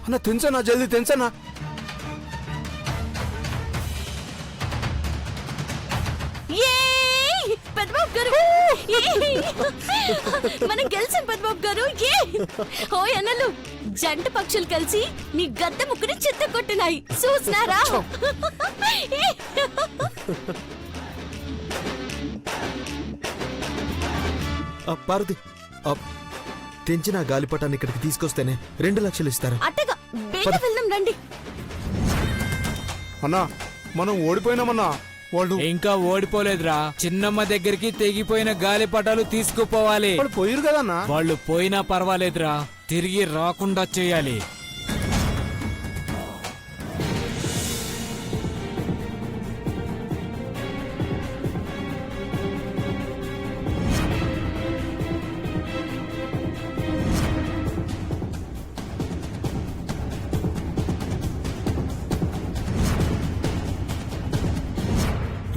అన్న తెంచనా, జల్దీ తెంచనా. పెద్దబాబు గారు మనం గెలిచాం పెద్దబాబు గారు. ఓ ఎన్నలు జంట పక్షులు కలిసి మీ గద్దె ముక్కుని చిత్త కొట్టినాయి చూసినారా? పార్వతి, తెంచిన గాలిపటాన్ని ఇక్కడికి తీసుకొస్తేనే 2 లక్షలు ఇస్తారు. అట్టగా బేట వెళ్దాం రండి. అన్నా మనం ఓడిపోయినామన్నా. వాళ్ళు ఇంకా ఓడిపోలేదురా. చిన్నమ్మ దగ్గరికి తెగిపోయిన గాలిపటాలు తీసుకుపోవాలి. వాళ్ళు పోయిరు కదన్నా. వాళ్ళు పోయినా పర్వాలేదురా, తిరిగి రాకుండా చేయాలి.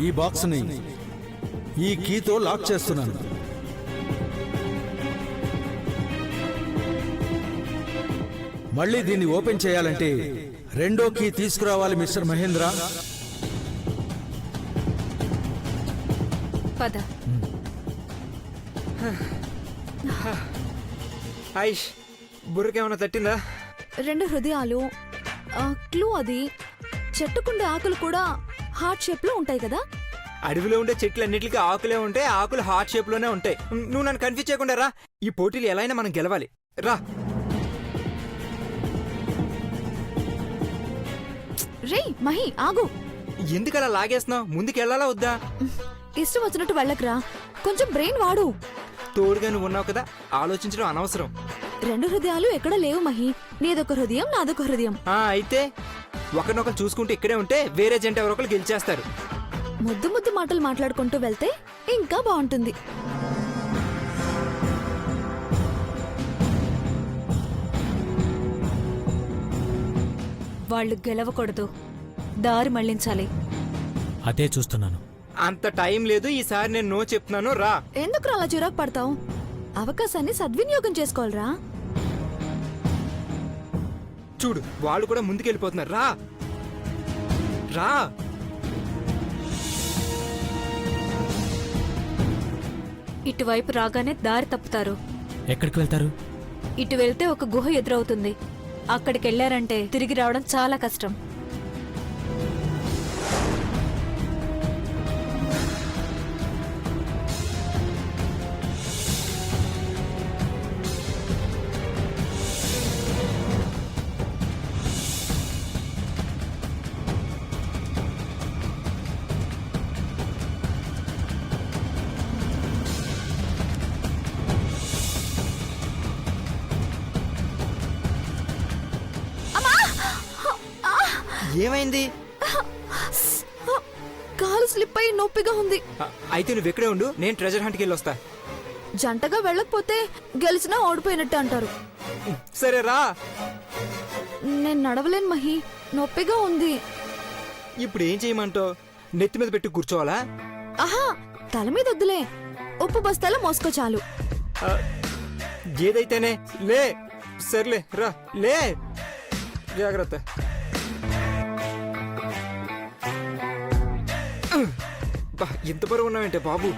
ఈ బాక్స్ని ఈ కీతో లాక్ చేస్తున్నాను. మళ్ళీ దీన్ని ఓపెన్ చేయాలంటే 2వ కీ తీసుకురావాలి మిస్టర్ మహేంద్ర. పద. ఐష్, బుర్రకేమన్నా తట్టిందా? 2 హృదయాలు, క్లూ అది. చెట్టుకుండే ఆకులు కూడా హార్ట్ షేప్ లో ఉంటాయి కదా. అడవిలో ఉండే చెట్లన్నిటికీ ఆకులే ఉంటాయి, ఆకులు హార్ట్ షేప్ లోనే ఉంటాయి. నువ్వు నన్ను కన్ఫ్యూజ్ చేయకుండా రా. ఈ పోటీలు ఎలా అయినా మనం గెలవాలి. రా. రే మహి, ఆగు. ఎందుకలా లాగేస్తున్నావు? ముందుకు వెళ్ళాలా వద్దా? ఇష్టం వచ్చినట్టు వెళ్ళకరా, కొంచెం బ్రెయిన్ వాడు. తోడుగా నువ్వు ఉన్నావు కదా, ఆలోచించడం అనవసరం. 2 హృదయాలు ఎక్కడ లేవు మహి. నీదొక హృదయం, నాదొక హృదయం. అయితే ఒకరినొకరు చూసుకుంటూ ఇక్కడే ఉంటే వేరే జంట ఎవరొకరు గెలిచేస్తారు. ముద్దు ముద్దు మాటలు మాట్లాడుకుంటూ వెళ్తే ఇంకా బాగుంటుంది. వాళ్ళు గెలవకూడదు, దారి మళ్లించాలి. అదే చూస్తున్నాను. అంత టైం లేదు. ఈసారి నేను నో చెప్తున్నాను. రా. ఎందుకు అలా చిరాకు పడతావు? అవకాశాన్ని సద్వినియోగం చేసుకోవాలరా. చూడు, వాళ్ళు కూడా ముందుకెళ్ళిపోతున్నారు. రా రా. ఇటువైపు రాగానే దారి తప్పుతారు. ఎక్కడికి వెళ్తారు? ఇటు వెళ్తే ఒక గుహ ఎదురవుతుంది. అక్కడికి వెళ్లారంటే తిరిగి రావడం చాలా కష్టం. ఏమైంది? కాలు స్లిప్ అయి నొప్పిగా ఉంది. అయితే నువ్వు ఎక్కడే ఉండు, నేను ట్రెజర్ హంట్కి వెళ్ళి వస్తా. జంటగా వెళ్ళకపోతే గెలిచినా ఓడిపోయినట్టు అంటారు. సరే రా. నేను నడవలేను మహి, నొప్పిగా ఉంది. ఇప్పుడు ఏం చేయమంటావు? నెత్తి మీద పెట్టి కూర్చోవాలా? ఆహా, తల మీద వద్దులే, ఉప్పు బస్తాల మోసుకో చాలు. ఏదైతేనే లే. సర్లే రా, లే. జాగ్రత్త. ఎంత బరువు ఉన్నావంటే బాబు.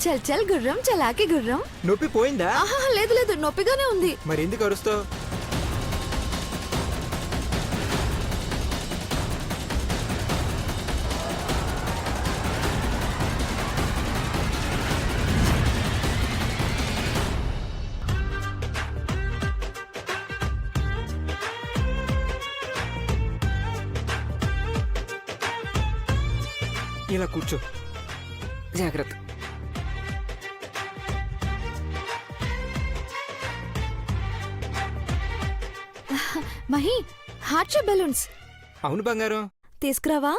చల్ చల్ గుర్రం, చలాకి గుర్రం. నొప్పి పోయిందా? ఆహా, లేదు లేదు, నొప్పిగానే ఉంది. మరి ఎందుకు అరుస్తావు? ఇలా కూర్చో, జాగ్రత్త. Mahi, heart shape balloons. అవును బంగారం, తీసుకురావా?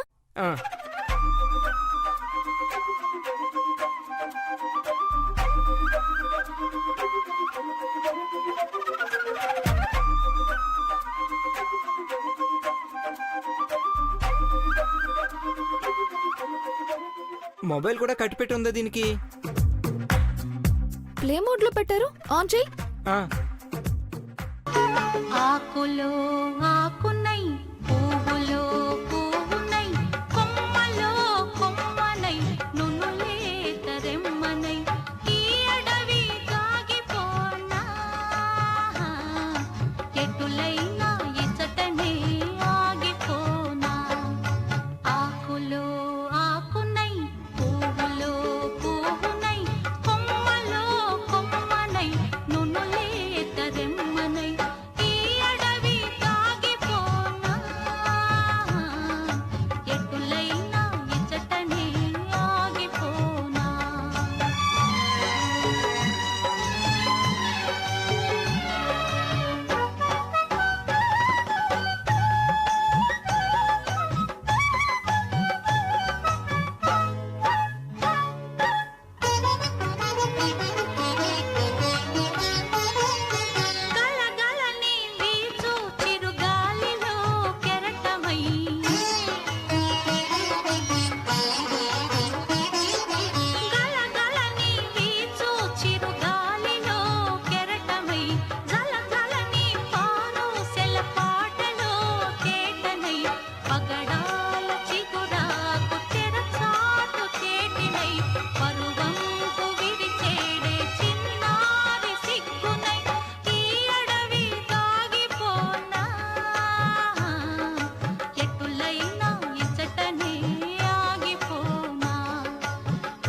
మొబైల్ కూడా కట్టిపెట్టి ఉందా దీనికి? ప్లే మోడ్ లో పెట్టారు, ఆన్ చేయి. ఆ, ఆకులో ఆకునై పువ్వులో పువ్వునై కొమ్మలో కొమ్మనై నునులే తరెమ్మనై ఈ అడవి సాగిపోనా ఎటులైనా ఇచటనే ఆగిపోనా ఆకులో ఆకునై పువ్వులో పువ్వునై కొమ్మలో కొమ్మనై నునులే తరెమ్మనై ఈ అడవి సాగిపోనా ఎటులైనా ఇచటనే ఆగిపోనా గలగలని వీచు చిరుగాలిలో కెరటమై గలగలని వీచు చిరుగాలిలో కెరటమై జలజలని పారు సెలపాటలో కేటనై పగడాల చిగురాకు తెరచాటు చేటినై పరువంపు విరిచేడే చిన్నారి సిగ్గునై ఈ అడవి సాగిపోనా ఎటులైనా ఇచటనే ఆగిపోనా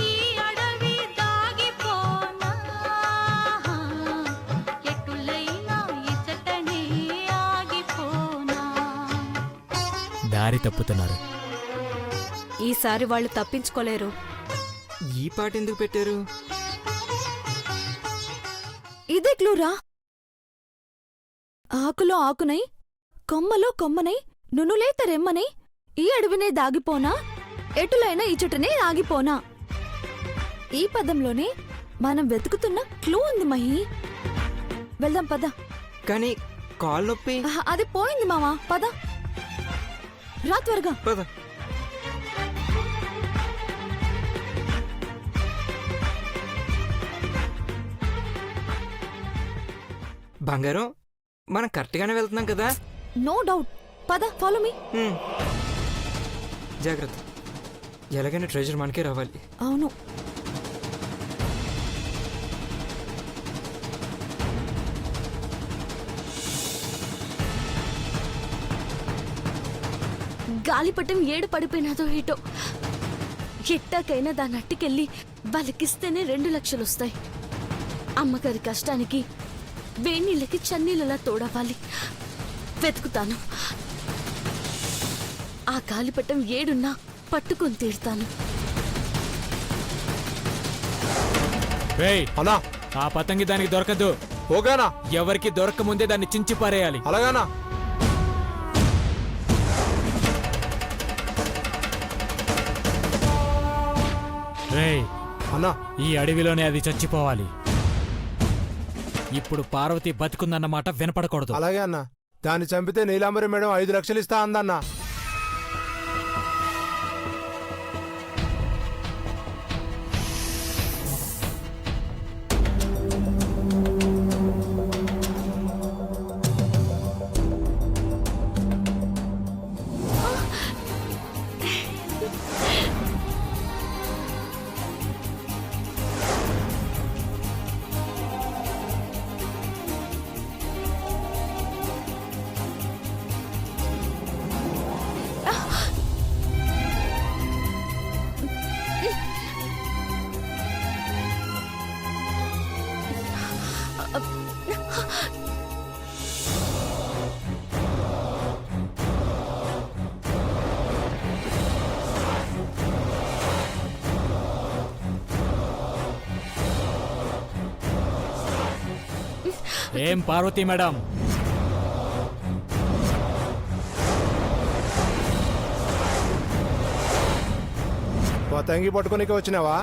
ఈ అడవి దాగిపోనా ఎటులైనా ఇచటనే ఆగిపోనా. దారి తప్పుతున్నారు. ఈసారి వాళ్ళు తప్పించుకోలేరు. ఈ పాట ఎందుకు పెట్టారు? ఇదే క్లూరా. ఆకులో ఆకునై కొమ్మలో కొమ్మనై నునులేత రెమ్మనై ఈ అడవినే దాగిపోనా ఎటులైనా ఇచటనే ఆగిపోనా. ఈ పదంలోనే మనం వెతుకుతున్న క్లూ ఉంది మహి. వెళ్దాం పద. కానీ కాల్ నొప్పి. ఆహా, అది పోయింది మావా, పద రా త్వరగా. పద. బంగారం, మనం కరెక్ట్గానే వెళ్తున్నాం కదా? నో డౌట్, పద ఫాలో మీ. హ్మ్. జాగ్రత్త, ఎలాగైనా ట్రెజర్ మనకే రావాలి. అవును. గాలిపటం ఏడు పడిపోయినదో ఏటో. ఎట్టాకైనా దాన్ని అట్టుకెళ్ళి వాళ్ళకిస్తేనే 2 లక్షలు వస్తాయి. అమ్మగారి కష్టానికి వేణీళ్ళకి చన్నీళ్ళలా తోడవాలి. వెతుకుతాను. ఆ గాలిపటం ఏడున్నా పట్టుకొని తీరుతాను. రేయ్, అన్నా ఆ పతంగి దానికి దొరకదు. ఓకేనా? ఎవరికి దొరక ముందే దాన్ని చించి పారేయాలి. అలాగానా? రేయ్, అన్నా ఈ అడవిలోనే అది చచ్చిపోవాలి. ఇప్పుడు పార్వతి బతికుందన్నమాట వినపడకూడదు. అలాగే అన్నా. దాన్ని చంపితే నీలాంబరి మేడం 5 లక్షలు ఇస్తా అందన్నా. ఏం పార్వతి మేడం, తంగి పట్టుకోనికి వచ్చినావా?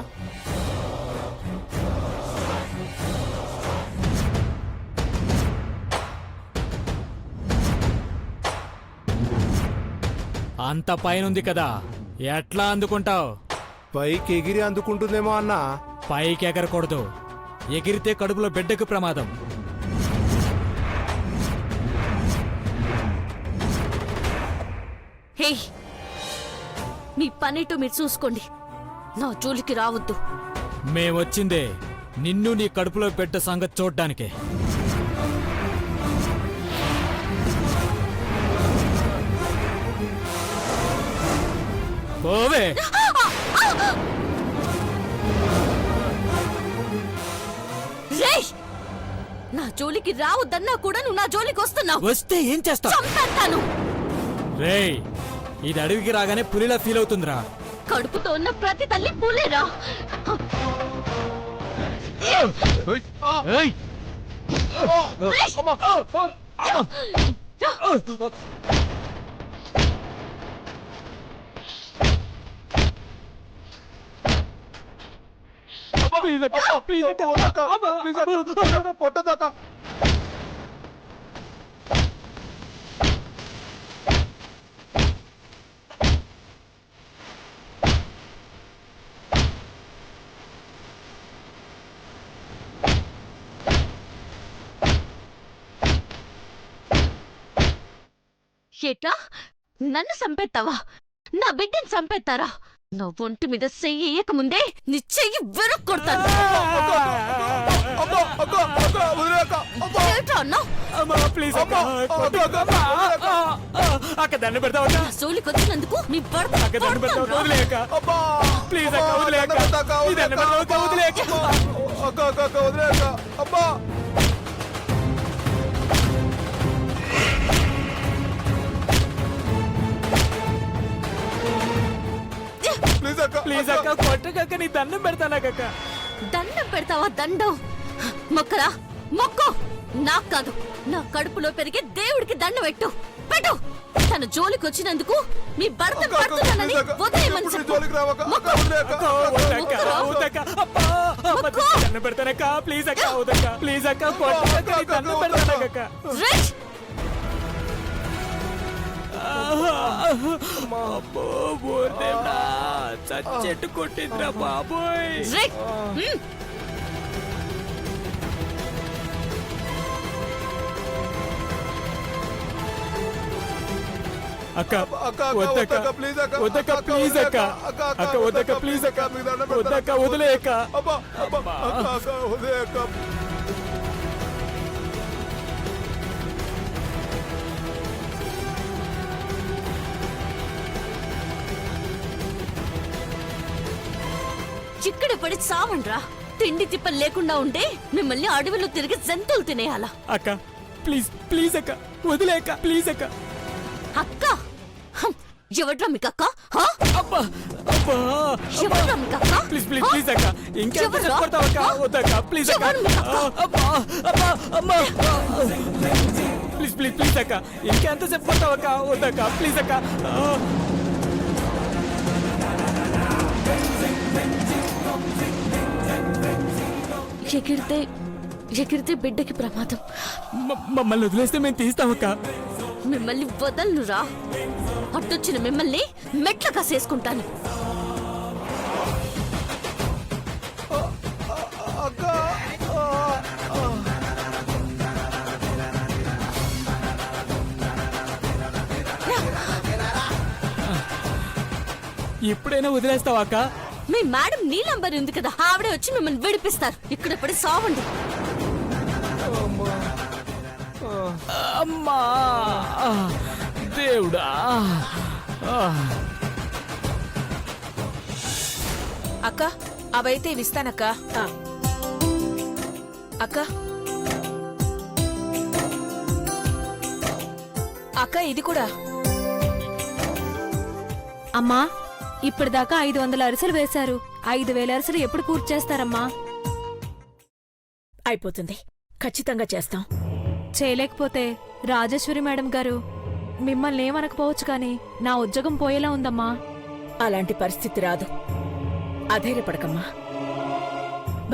అంత పైనుంది కదా, ఎట్లా అందుకుంటావు? పైకి ఎగిరి అందుకుంటుందేమో అన్నా. పైకి ఎగరకూడదు, ఎగిరితే కడుపులో బిడ్డకు ప్రమాదం. హే, మీ పనేటో మీరు చూసుకోండి, నా జోలికి రావద్దు. మేమొచ్చిందే నిన్ను నీ కడుపులో బిడ్డ సంగతి చూడ్డానికే. పోవే. రేయ్, నా జోలికి రావద్దన్నా కూడా నువ్వు నా జోలికి వస్తున్నావు. వస్తే ఏం చేస్తావు? చంపేస్తాను. రేయ్, ఇది అడవికి రాగానే పులిలా ఫీల్ అవుతుందిరా. కడుపుతో ఉన్న ప్రతి తల్లి పూలేరా. ఏటా, నన్ను చంపేస్తావా? నా బిడ్డని చంపేస్తారా? నా ఒంటి మీద చెయ్యక ముందే నీ చెయ్యి వెరక్కొడతాను. ఏట్రా అన్నావ్? అక్క దండ పెడతావా? నా జోలికి వచ్చినందుకు మీ భర్త అక్క దండ పెడతావా? వదిలేక ప్లీజ్ అక్క, వదిలేక ఈ దండ పెడతావా? వదిలేక ప్లీజ్ అక్క, కొట్టకక్క, నీ దండం పెడతానక్క. దండం పెడతావా? దండం మొక్కరా, మొక్కు. నాకు కాదు, నా కడుపులో పెరిగే దేవుడికి దండం పెట్టు. పెట్టు. తన జోలికి వచ్చినందుకు మీ భర్త పడుతున్నానని వదిలేయమని చెప్పు. మొక్కు. దండం పెడతానక్క, ప్లీజ్ అక్క, వదక్క, ప్లీజ్ అక్క, కొట్టకక్క, నీ దండం పెడతానక్క. రేయ్, చచ్చెట్టు కొట్టిందిరా బాబోయ్. రేయ్. అక్క వద్దక్క, వద్దక్క, ప్లీజ్ అక్క, అక్క వద్దక్క, ప్లీజ్ అక్క, వద్దక్క, వదిలేక. చిక్కడ పడి చావండ్రా. తిండి తిప్పలు లేకుండా ఉంటే మిమ్మల్ని అడవిలో తిరిగి జంతువులు తినేయాలా? అక్క ప్లీజ్, ప్లీజ్ అక్క, వదిలేక, ప్లీజ్ అక్క. అక్క? హం, ఎవడ్రా మీకు అక్క? హా? అబ్బా, అబ్బా, ఎవడ్రా మీకు అక్క? ప్లీజ్, ప్లీజ్, ప్లీజ్ అక్క, ఇంకెంత చెప్పడతావక్క? వద్దక్క, ప్లీజ్ అక్క. అబ్బా, అబ్బా, అమ్మా, ప్లీజ్, ప్లీజ్, ప్లీజ్ అక్క, ఇంకెంత చెప్పడతావక్క? వద్దక్క, ప్లీజ్ అక్క. ఎగిరితే ఎగిరితే బిడ్డకి ప్రమాదం. మమ్మల్ని వదిలేస్తే మేము తీస్తామక్క. మిమ్మల్ని వదలనురా. అట్టొచ్చిన మిమ్మల్ని మెట్ల కాసేసుకుంటాను. ఎప్పుడైనా వదిలేస్తావా అక్క? మీ మేడం నీలంబరి ఉంది కదా, ఆవిడే వచ్చి మిమ్మల్ని విడిపిస్తారు. ఇక్కడ పడి సావండి. అమ్మా, దేవుడా. అక్క, అవైతే ఇస్తానక్క. అక్క, అక్క, ఇది కూడా. అమ్మా, ఇప్పటిదాకా 500 అరిసెలు వేశారు. 5000 అరిసెలు ఎప్పుడు పూర్తి చేస్తారమ్మా? అయిపోతుంది, ఖచ్చితంగా చేస్తాం. చేయలేకపోతే రాజేశ్వరి మేడం గారు మిమ్మల్ని ఏమనకపోవచ్చు కానీ నా ఉద్యోగం పోయేలా ఉందమ్మా. అలాంటి పరిస్థితి రాదు, అధైర్యపడకమ్మా.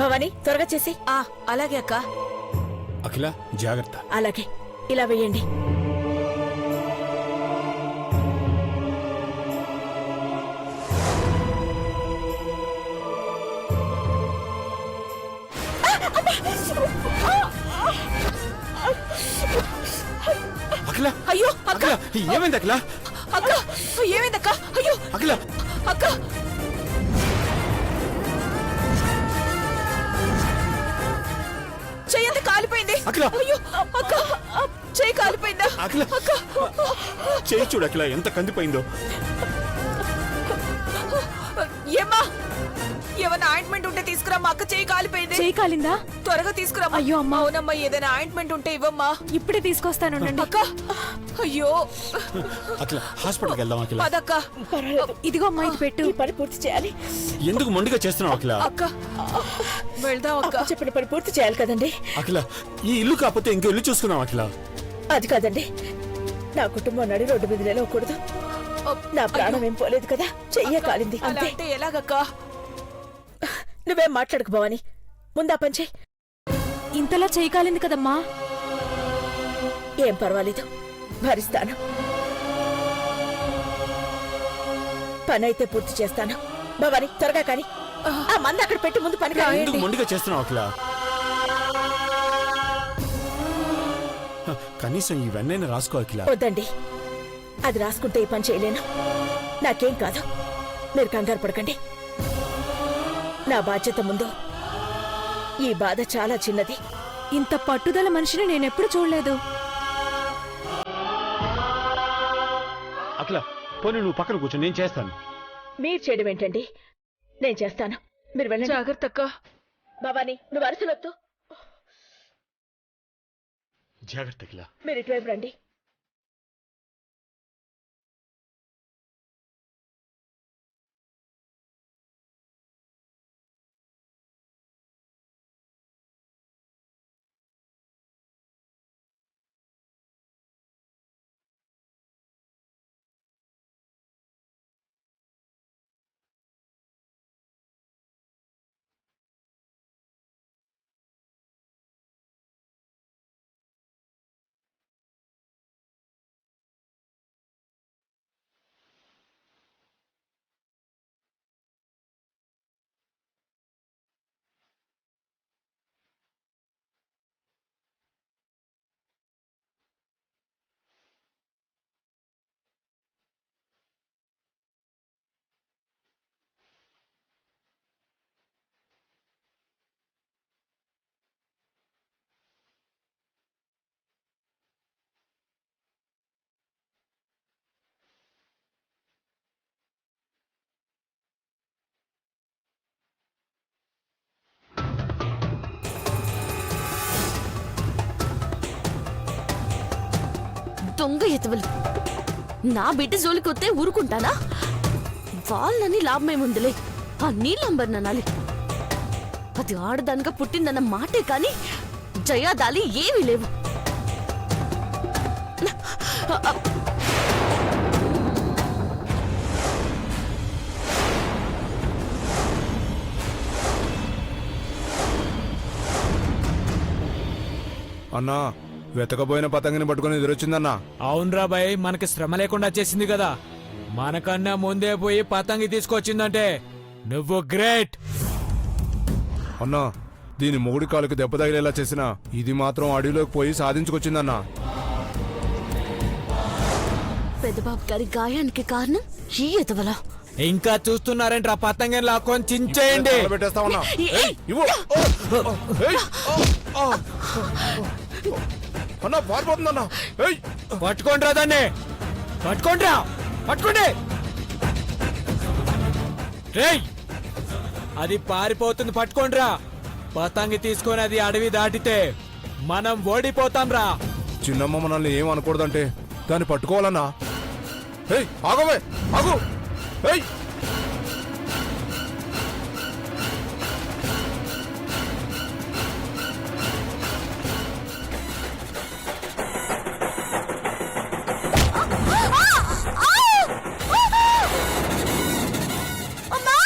భవాని, త్వరగా చేసి. అలాగే అక్క. అఖిల జాగ్రత్త. అలాగే, ఇలా వెయ్యండి. అఖిల ఏమైంది అఖిల? అక్క ఏమైందక్క? అయ్యో అఖిల అక్క చెయ్యంత కాలిపోయింది. అఖిల! అయ్యో అక్క చెయ్యి కాలిపోయిందా? అఖిల చేయి చూడు అఖిల ఎంత కందిపోయిందో. ఏమ్మా ఏమైనా ఆయింట్మెంట్ ఉంటే తీసుకురా, మా అక్క చెయ్యి కాలిపోయింది. చేయి కాలిందా? త్వరగా తీసుకురా. అయ్యో, అమ్మా. అవునమ్మా, ఏదైనా ఆయింట్మెంట్ ఉంటే ఇవ్వమ్మా. ఇప్పుడే తీసుకొస్తాను. అక్క అయ్యో అఖిల హాస్పిటల్కి వెళ్దాం అఖిల. పదక్క. ఇదిగో అమ్మా, ఇది పెట్టు. పని పూర్తి చేయాలి. ఎందుకు మొండిగా చేస్తున్నావు అఖిల? అక్క వెళ్దాం అక్క. చెప్పిన పని పూర్తి చేయాలి కదండి. అఖిల ఈ ఇల్లు కాకపోతే ఇంకో ఇల్లు చూసుకుందాం అఖిల. అది కాదండి, నా కుటుంబం నడి రోడ్డు మీద నిలవకూడదు. నా ప్రాణం ఏం పోలేదు కదా, చెయ్యే కాలింది అంతే. అంటే ఎలాగక్క? నువ్వేం మాట్లాడకు భవాని, ముందా పని చెయ్యి. ఇంతలా చేయి కాలింది కదమ్మా. ఏం పర్వాలేదు, భరిస్తాను. పని అయితే పూర్తి చేస్తాను. భవాని త్వరగా కాని. ఆ మంది అక్కడ పెట్టి ముందు పని ఎందుకు కానివ్వండి. మొండిగా చేస్తున్నావు అఖిల? కనీసం ఇవన్నీ రాసుకో అఖిల. వద్దండి, అది రాసుకుంటే ఈ పని చేయలేను. నాకేం కాదు, మీరు కంగారు పడకండి. నా బాధ్యత ముందు ఈ బాధ చాలా చిన్నది. ఇంత పట్టుదల మనిషిని నేనెప్పుడు చూడలేదు. అఖిల పోనీ నువ్వు పక్కన కూర్చో, నేను చేస్తాను. మీరు చేయడం ఏంటండి, నేను చేస్తాను. మీరు వెళ్ళండి. జాగ్రత్త అక్క. భవాని నువ్వు అరసలొద్దు. జాగ్రత్త అఖిల. మీరు ఇటువైపు రండి. దొంగ ఎతవలు నా బిడ్డ జోలికొస్తే ఊరుకుంటానా? వాళ్ళని లాభమేముందిలే, ఆ నీళ్ళంబర్ ననాలి. అది ఆడదానిగా పుట్టిందన్న మాటే కాని జయాదాలి ఏమీ లేవు. అన్నా, వెతకపోయిన పతంగిని పట్టుకుని ఎదురొచ్చిందన్నా. అవునరా బాయ్, మనకి శ్రమ లేకుండా చేసింది కదా. మనకన్నా ముందే పోయి పతంగి తీసుకొచ్చిందంటే నువ్వు గ్రేట్. అన్నా, దీని మొగుడి కాలుకి దెబ్బ తగిలేలా చేసినా ఇది మాత్రం అడవిలోకి పోయి సాధించుకొచ్చిందన్నా. పెద్దబాబు గారి గాయానికి కారణం ఈ ఎతవల. ఇంకా చూస్తున్నారేంట్రా? పతంగిని లాక్కొని చించేయండి. పెట్టేస్తామన్నా. అన్నా పారిపోతుందన్నా. పట్టుకోండి రా దాన్ని, పట్టుకోండి రా, పట్టుకోండి. రేయ్, అది పారిపోతుంది, పట్టుకోండి రా. పతంగి తీసుకొని అది అడవి దాటితే మనం ఓడిపోతాం రా. చిన్నమ్మ మనల్ని ఏం అనకూడదంటే దాన్ని పట్టుకోవాలన్నా. ఆగవే, ఆగు. అమ్మా!